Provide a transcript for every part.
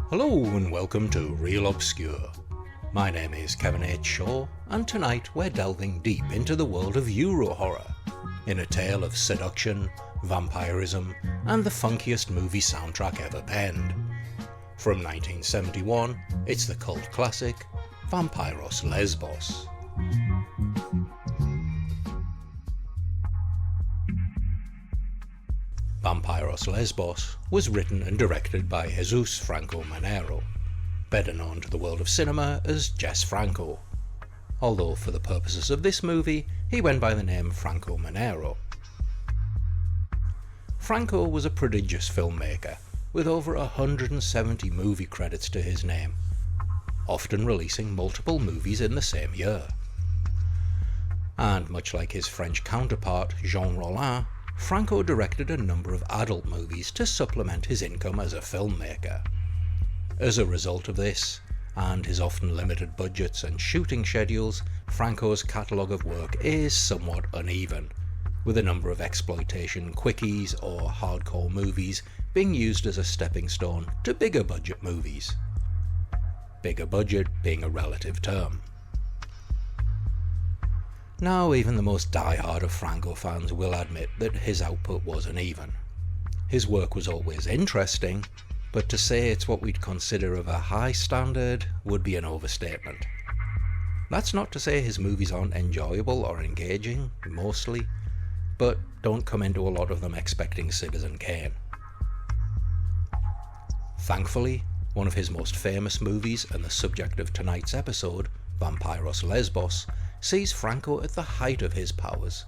Hello and welcome to Real Obscure. My name is Kevin H. Shaw, and tonight we're delving deep into the world of Euro horror, in a tale of seduction, vampirism, and the funkiest movie soundtrack ever penned. From 1971, it's the cult classic, Vampyros Lesbos. Vampyros Lesbos was written and directed by Jesus Franco Manero, better known to the world of cinema as Jess Franco, although for the purposes of this movie he went by the name Franco Manero. Franco was a prodigious filmmaker with over 170 movie credits to his name, often releasing multiple movies in the same year. And much like his French counterpart Jean Rollin, Franco directed a number of adult movies to supplement his income as a filmmaker. As a result of this, and his often limited budgets and shooting schedules, Franco's catalogue of work is somewhat uneven, with a number of exploitation quickies or hardcore movies being used as a stepping stone to bigger budget movies. Bigger budget being a relative term. Now, even the most die-hard of Franco fans will admit that his output was uneven. His work was always interesting, but to say it's what we'd consider of a high standard would be an overstatement. That's not to say his movies aren't enjoyable or engaging, mostly, but don't come into a lot of them expecting Citizen Kane. Thankfully, one of his most famous movies and the subject of tonight's episode, Vampyros Lesbos, sees Franco at the height of his powers.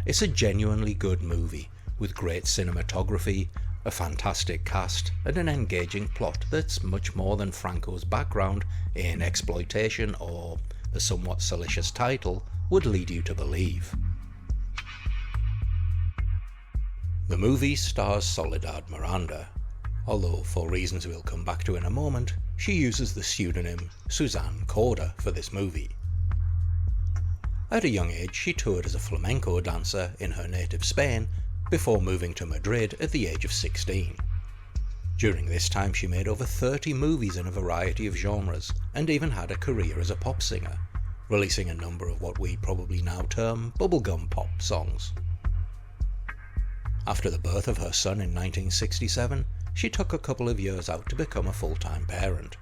It's a genuinely good movie, with great cinematography, a fantastic cast, and an engaging plot that's much more than Franco's background in exploitation or the somewhat salacious title would lead you to believe. The movie stars Soledad Miranda, although for reasons we'll come back to in a moment, she uses the pseudonym Suzanne Corda for this movie. At a young age, she toured as a flamenco dancer in her native Spain before moving to Madrid at the age of 16. During this time, she made over 30 movies in a variety of genres and even had a career as a pop singer, releasing a number of what we probably now term bubblegum pop songs. After the birth of her son in 1967, she took a couple of years out to become a full-time parent.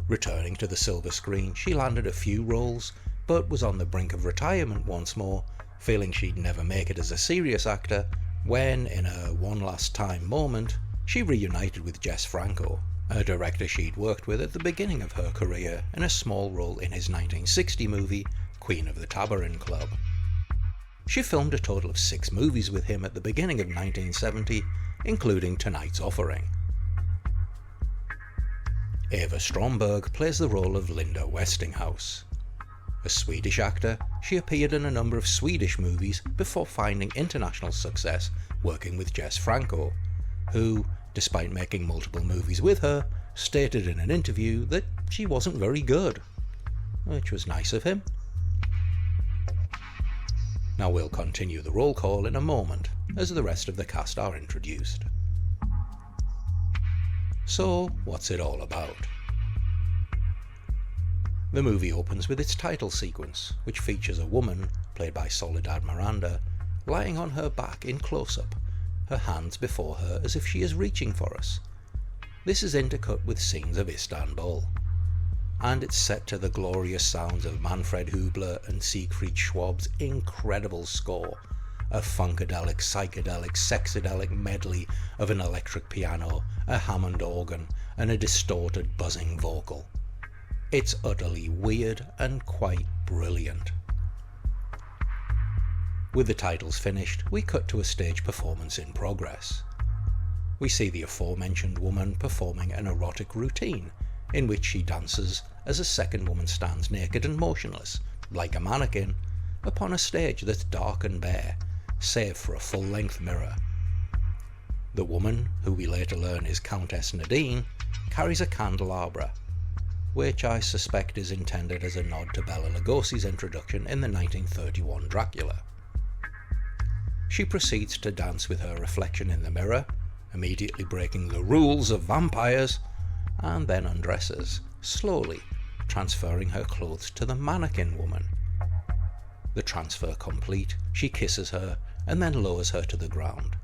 Returning to the silver screen, she landed a few roles, but was on the brink of retirement once more, feeling she'd never make it as a serious actor, when, in a one last time moment, she reunited with Jess Franco, a director she'd worked with at the beginning of her career in a small role in his 1960 movie, Queen of the Tabarin Club. She filmed a total of 6 movies with him at the beginning of 1970, including tonight's offering. Eva Stromberg plays the role of Linda Westinghouse. A Swedish actor, she appeared in a number of Swedish movies before finding international success working with Jess Franco, who, despite making multiple movies with her, stated in an interview that she wasn't very good, which was nice of him. Now we'll continue the roll call in a moment, as the rest of the cast are introduced. So, what's it all about? The movie opens with its title sequence, which features a woman, played by Soledad Miranda, lying on her back in close-up, her hands before her as if she is reaching for us. This is intercut with scenes of Istanbul, and it's set to the glorious sounds of Manfred Hubler and Siegfried Schwab's incredible score, a funkadelic, psychedelic, sexadelic medley of an electric piano, a Hammond organ, and a distorted buzzing vocal. It's utterly weird and quite brilliant. With the titles finished, we cut to a stage performance in progress. We see the aforementioned woman performing an erotic routine, in which she dances as a second woman stands naked and motionless, like a mannequin, upon a stage that's dark and bare, save for a full-length mirror. The woman, who we later learn is Countess Nadine, carries a candelabra, which I suspect is intended as a nod to Bela Lugosi's introduction in the 1931 Dracula. She proceeds to dance with her reflection in the mirror, immediately breaking the rules of vampires, and then undresses, slowly transferring her clothes to the mannequin woman. The transfer complete, she kisses her and then lowers her to the ground,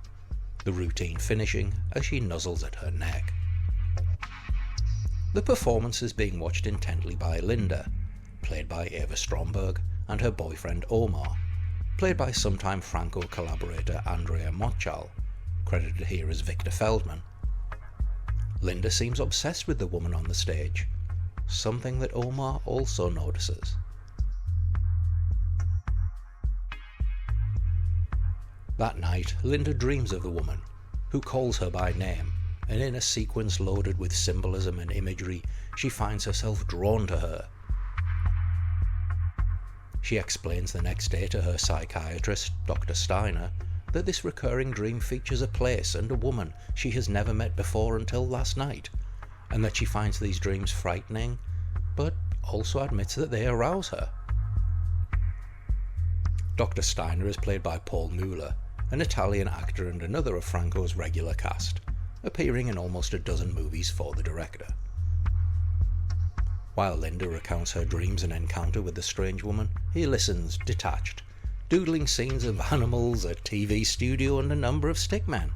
the routine finishing as she nuzzles at her neck. The performance is being watched intently by Linda, played by Eva Stromberg, and her boyfriend Omar, played by sometime Franco collaborator Andrea Mochal, credited here as Victor Feldman. Linda seems obsessed with the woman on the stage, something that Omar also notices. That night, Linda dreams of the woman, who calls her by name, and in a sequence loaded with symbolism and imagery, she finds herself drawn to her. She explains the next day to her psychiatrist, Dr. Steiner, that this recurring dream features a place and a woman she has never met before until last night, and that she finds these dreams frightening, but also admits that they arouse her. Dr. Steiner is played by Paul Mueller, an Italian actor and another of Franco's regular cast, appearing in almost a dozen movies for the director. While Linda recounts her dreams and encounter with the strange woman, he listens, detached, doodling scenes of animals, a TV studio and a number of stickmen.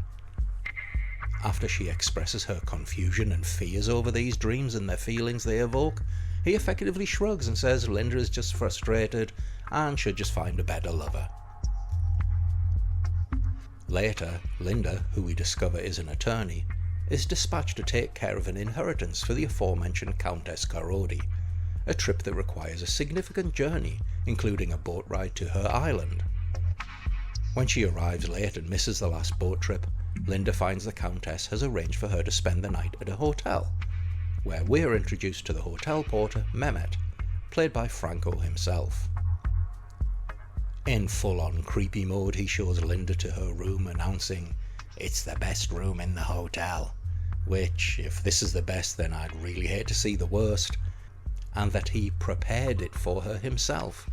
After she expresses her confusion and fears over these dreams and the feelings they evoke, he effectively shrugs and says Linda is just frustrated and should just find a better lover. Later, Linda, who we discover is an attorney, is dispatched to take care of an inheritance for the aforementioned Countess Karodi, a trip that requires a significant journey, including a boat ride to her island. When she arrives late and misses the last boat trip, Linda finds the Countess has arranged for her to spend the night at a hotel, where we're introduced to the hotel porter, Mehmet, played by Franco himself. In full-on creepy mode, he shows Linda to her room, announcing, "It's the best room in the hotel," which, if this is the best, then I'd really hate to see the worst, and that he prepared it for her himself,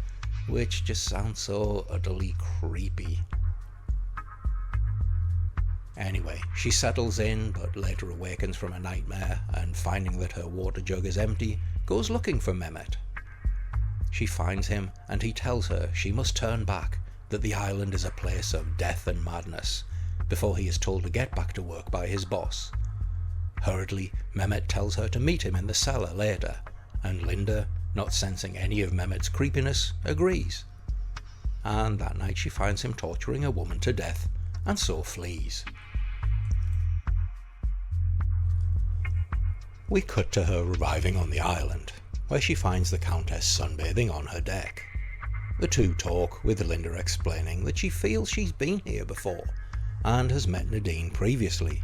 which just sounds so utterly creepy. Anyway, she settles in, but later awakens from a nightmare, and finding that her water jug is empty, goes looking for Mehmet. She finds him, and he tells her she must turn back, that the island is a place of death and madness, before he is told to get back to work by his boss. Hurriedly, Mehmet tells her to meet him in the cellar later, and Linda, not sensing any of Mehmet's creepiness, agrees. And that night she finds him torturing a woman to death, and so flees. We cut to her arriving on the island, where she finds the Countess sunbathing on her deck. The two talk, with Linda explaining that she feels she's been here before, and has met Nadine previously.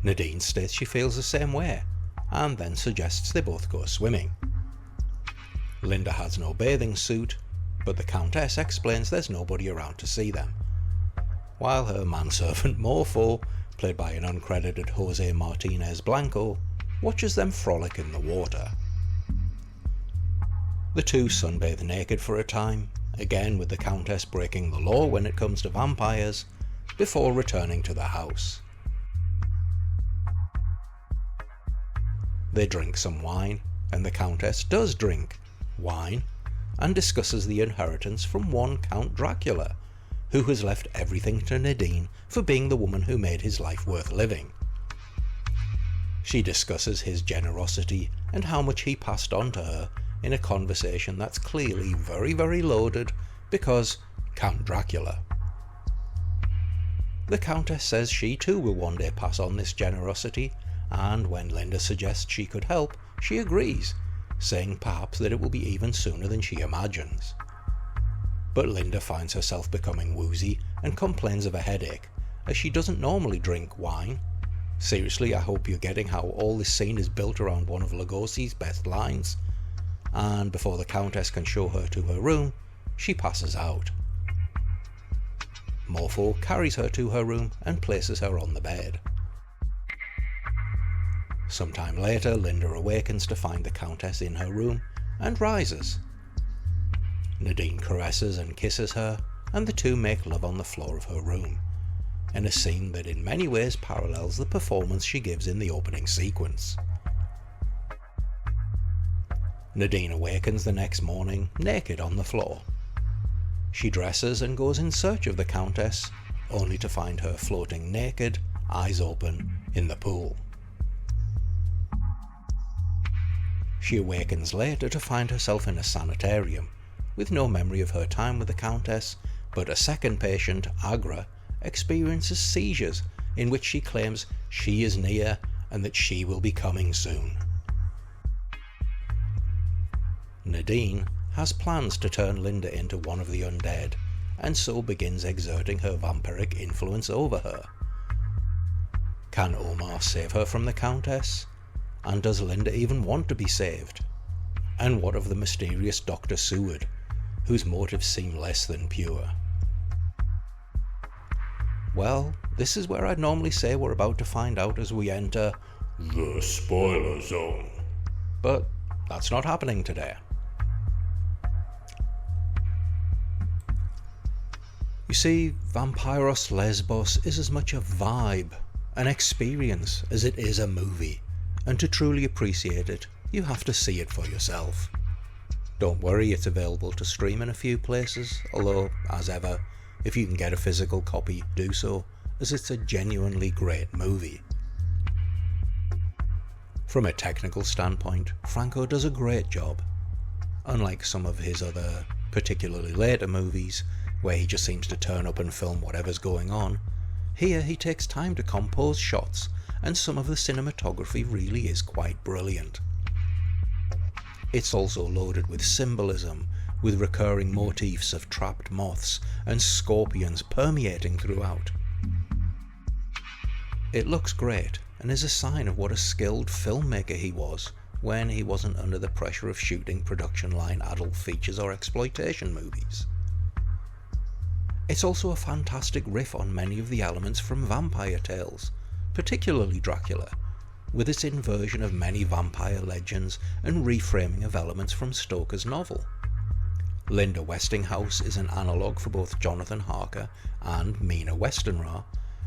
Nadine states she feels the same way, and then suggests they both go swimming. Linda has no bathing suit, but the Countess explains there's nobody around to see them, while her manservant Morpho, played by an uncredited Jose Martinez Blanco, watches them frolic in the water. The two sunbathe naked for a time, again with the Countess breaking the law when it comes to vampires, before returning to the house. They drink some wine, and the Countess does drink wine, and discusses the inheritance from one Count Dracula, who has left everything to Nadine for being the woman who made his life worth living. She discusses his generosity and how much he passed on to her in a conversation that's clearly very, very loaded, because Count Dracula. The Countess says she too will one day pass on this generosity, and when Linda suggests she could help, she agrees, saying perhaps that it will be even sooner than she imagines. But Linda finds herself becoming woozy and complains of a headache, as she doesn't normally drink wine. Seriously, I hope you're getting how all this scene is built around one of Lugosi's best lines. And before the Countess can show her to her room, she passes out. Morpho carries her to her room and places her on the bed. Sometime later, Linda awakens to find the Countess in her room and rises. Nadine caresses and kisses her, and the two make love on the floor of her room, in a scene that in many ways parallels the performance she gives in the opening sequence. Nadine awakens the next morning, naked on the floor. She dresses and goes in search of the Countess, only to find her floating naked, eyes open, in the pool. She awakens later to find herself in a sanitarium, with no memory of her time with the Countess, but a second patient, Agra, experiences seizures in which she claims she is near and that she will be coming soon. Nadine has plans to turn Linda into one of the undead, and so begins exerting her vampiric influence over her. Can Omar save her from the Countess? And does Linda even want to be saved? And what of the mysterious Dr. Seward, whose motives seem less than pure? Well, this is where I'd normally say we're about to find out as we enter the spoiler zone. But that's not happening today. You see, Vampyros Lesbos is as much a vibe, an experience, as it is a movie, and to truly appreciate it, you have to see it for yourself. Don't worry, it's available to stream in a few places, although, as ever, if you can get a physical copy, do so, as it's a genuinely great movie. From a technical standpoint, Franco does a great job. Unlike some of his other, particularly later movies, where he just seems to turn up and film whatever's going on, here he takes time to compose shots, and some of the cinematography really is quite brilliant. It's also loaded with symbolism, with recurring motifs of trapped moths and scorpions permeating throughout. It looks great, and is a sign of what a skilled filmmaker he was when he wasn't under the pressure of shooting production line adult features or exploitation movies. It's also a fantastic riff on many of the elements from vampire tales, particularly Dracula, with its inversion of many vampire legends and reframing of elements from Stoker's novel. Linda Westinghouse is an analogue for both Jonathan Harker and Mina Westenra,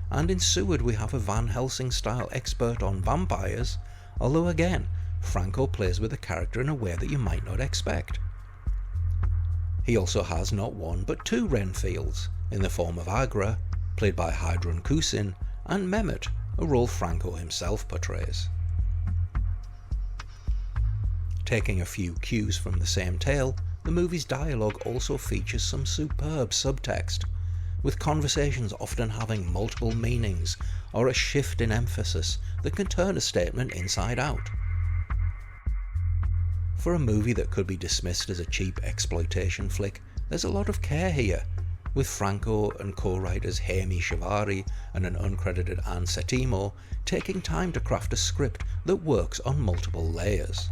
and in Seward we have a Van Helsing-style expert on vampires, although again, Franco plays with the character in a way that you might not expect. He also has not one but two Renfields, in the form of Agra, played by Hydron Kusin, and Mehmet, a role Franco himself portrays. Taking a few cues from the same tale, the movie's dialogue also features some superb subtext, with conversations often having multiple meanings or a shift in emphasis that can turn a statement inside out. For a movie that could be dismissed as a cheap exploitation flick, there's a lot of care here, with Franco and co-writers Hemi Shivari and an uncredited Ann Settimo taking time to craft a script that works on multiple layers.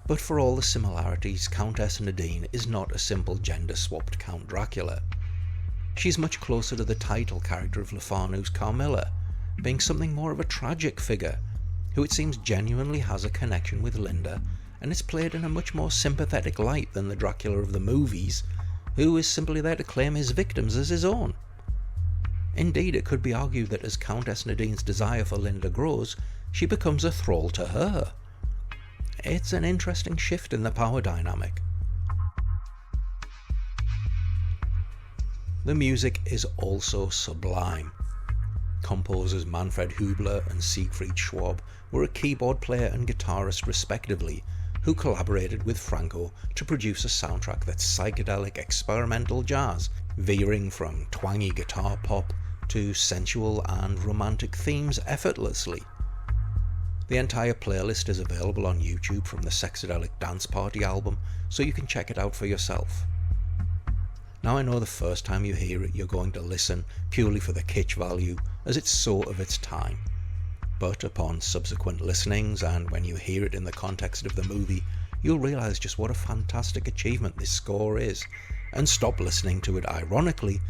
But for all the similarities, Countess Nadine is not a simple gender-swapped Count Dracula. She's much closer to the title character of Le Fanu's Carmilla, being something more of a tragic figure, who it seems genuinely has a connection with Linda, and is played in a much more sympathetic light than the Dracula of the movies, who is simply there to claim his victims as his own. Indeed, it could be argued that as Countess Nadine's desire for Linda grows, she becomes a thrall to her. It's an interesting shift in the power dynamic. The music is also sublime. Composers Manfred Hubler and Siegfried Schwab were a keyboard player and guitarist respectively, who collaborated with Franco to produce a soundtrack that's psychedelic experimental jazz, veering from twangy guitar pop to sensual and romantic themes effortlessly. The entire playlist is available on YouTube from the Sexadelic Dance Party album, so you can check it out for yourself. Now I know the first time you hear it you're going to listen purely for the kitsch value, as it's so of its time. But upon subsequent listenings, and when you hear it in the context of the movie, you'll realise just what a fantastic achievement this score is, and stop listening to it ironically,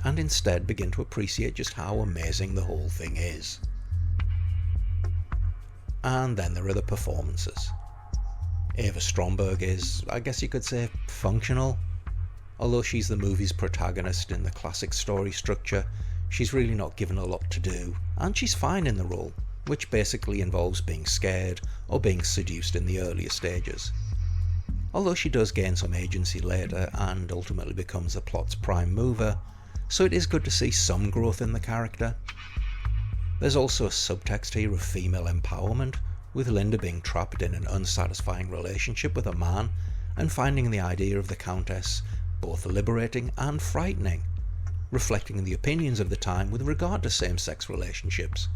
and instead begin to appreciate just how amazing the whole thing is. And then there are the performances. Eva Stromberg is, I guess you could say, functional. Although she's the movie's protagonist in the classic story structure, she's really not given a lot to do, and she's fine in the role, which basically involves being scared or being seduced in the earlier stages. Although she does gain some agency later and ultimately becomes the plot's prime mover, so it is good to see some growth in the character. There's also a subtext here of female empowerment, with Linda being trapped in an unsatisfying relationship with a man and finding the idea of the Countess both liberating and frightening, reflecting the opinions of the time with regard to same-sex relationships,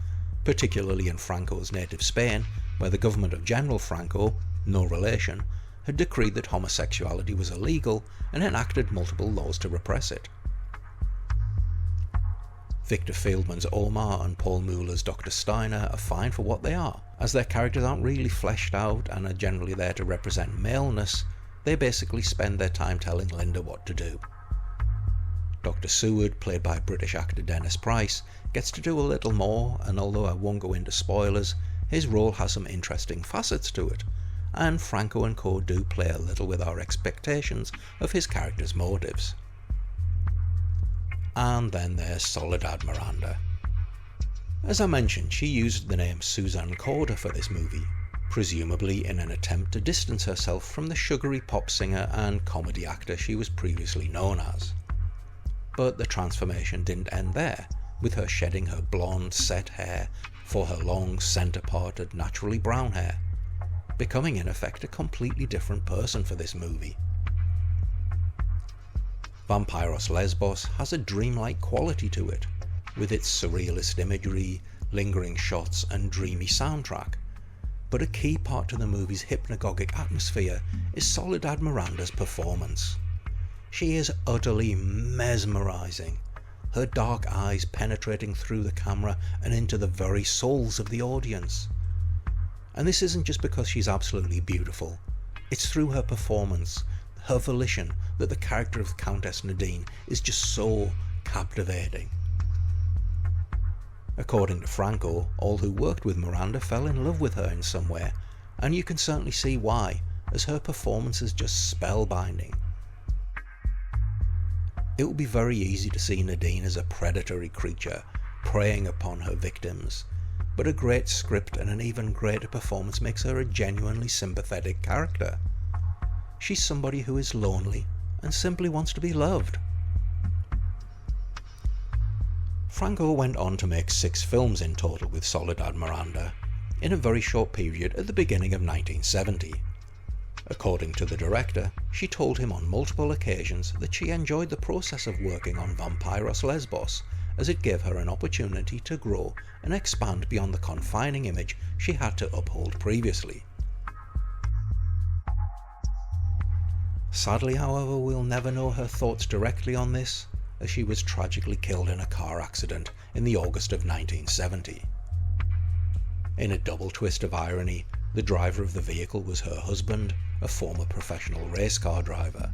particularly in Franco's native Spain, where the government of General Franco, no relation, had decreed that homosexuality was illegal and enacted multiple laws to repress it. Victor Fieldman's Omar and Paul Muller's Dr. Steiner are fine for what they are, as their characters aren't really fleshed out and are generally there to represent maleness. They basically spend their time telling Linda what to do. Dr. Seward, played by British actor Dennis Price, gets to do a little more, and although I won't go into spoilers, his role has some interesting facets to it, and Franco and co do play a little with our expectations of his character's motives. And then there's Soledad Miranda. As I mentioned, she used the name Suzanne Corder for this movie, presumably in an attempt to distance herself from the sugary pop singer and comedy actor she was previously known as. But the transformation didn't end there, with her shedding her blonde set hair for her long centre-parted naturally brown hair, becoming in effect a completely different person for this movie. Vampyros Lesbos has a dreamlike quality to it, with its surrealist imagery, lingering shots and dreamy soundtrack, but a key part to the movie's hypnagogic atmosphere is Soledad Miranda's performance. She is utterly mesmerizing, her dark eyes penetrating through the camera and into the very souls of the audience. And this isn't just because she's absolutely beautiful, it's through her performance, her volition, that the character of Countess Nadine is just so captivating. According to Franco, all who worked with Miranda fell in love with her in some way, and you can certainly see why, as her performance is just spellbinding. It would be very easy to see Nadine as a predatory creature, preying upon her victims, but a great script and an even greater performance makes her a genuinely sympathetic character. She's somebody who is lonely and simply wants to be loved. Franco went on to make 6 films in total with Soledad Miranda, in a very short period at the beginning of 1970. According to the director, she told him on multiple occasions that she enjoyed the process of working on Vampyros Lesbos, as it gave her an opportunity to grow and expand beyond the confining image she had to uphold previously. Sadly, however, we'll never know her thoughts directly on this, as she was tragically killed in a car accident in the August of 1970. In a double twist of irony, the driver of the vehicle was her husband, a former professional race car driver,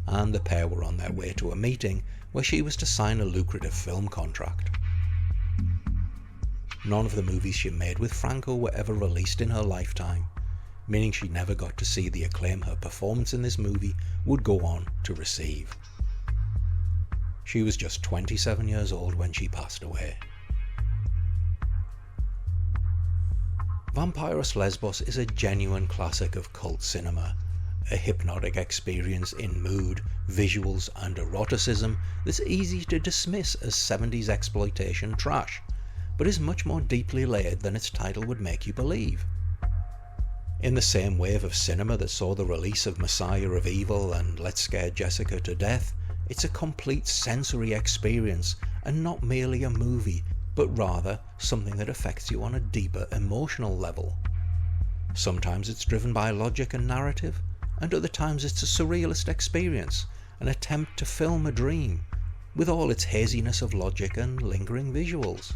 and the pair were on their way to a meeting where she was to sign a lucrative film contract. None of the movies she made with Franco were ever released in her lifetime, meaning she never got to see the acclaim her performance in this movie would go on to receive. She was just 27 years old when she passed away. Vampyros Lesbos is a genuine classic of cult cinema, a hypnotic experience in mood, visuals and eroticism that's easy to dismiss as 70s exploitation trash, but is much more deeply layered than its title would make you believe. In the same wave of cinema that saw the release of Messiah of Evil and Let's Scare Jessica to Death, it's a complete sensory experience and not merely a movie, but rather something that affects you on a deeper emotional level. Sometimes it's driven by logic and narrative, and other times it's a surrealist experience, an attempt to film a dream, with all its haziness of logic and lingering visuals.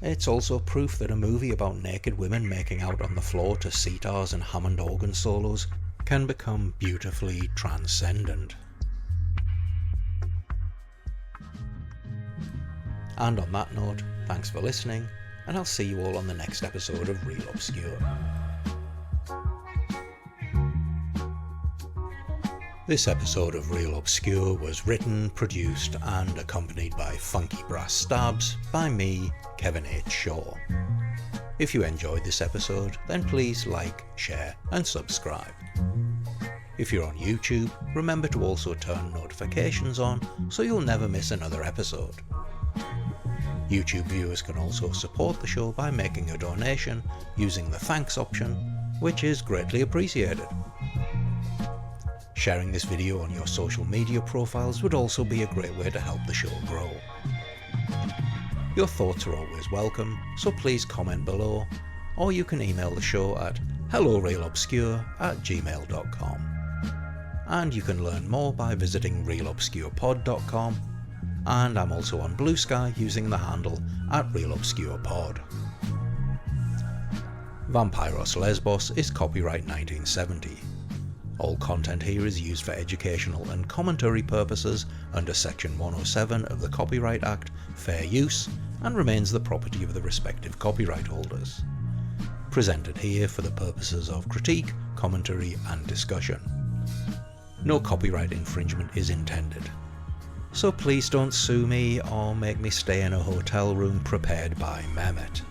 It's also proof that a movie about naked women making out on the floor to sitars and Hammond organ solos can become beautifully transcendent. And on that note, thanks for listening, and I'll see you all on the next episode of Real Obscure. This episode of Real Obscure was written, produced and accompanied by funky brass stabs by me, Kevin H. Shaw. If you enjoyed this episode, then please like, share and subscribe. If you're on YouTube, remember to also turn notifications on so you'll never miss another episode. YouTube viewers can also support the show by making a donation using the thanks option, which is greatly appreciated. Sharing this video on your social media profiles would also be a great way to help the show grow. Your thoughts are always welcome, so please comment below, or you can email the show at hellorealobscure@gmail.com. And you can learn more by visiting realobscurepod.com, and I'm also on Blue Sky using the handle @realobscurepod. Vampyros Lesbos is copyright 1970. All content here is used for educational and commentary purposes under Section 107 of the Copyright Act, fair use, and remains the property of the respective copyright holders. Presented here for the purposes of critique, commentary and discussion. No copyright infringement is intended. So please don't sue me or make me stay in a hotel room prepared by Mehmet.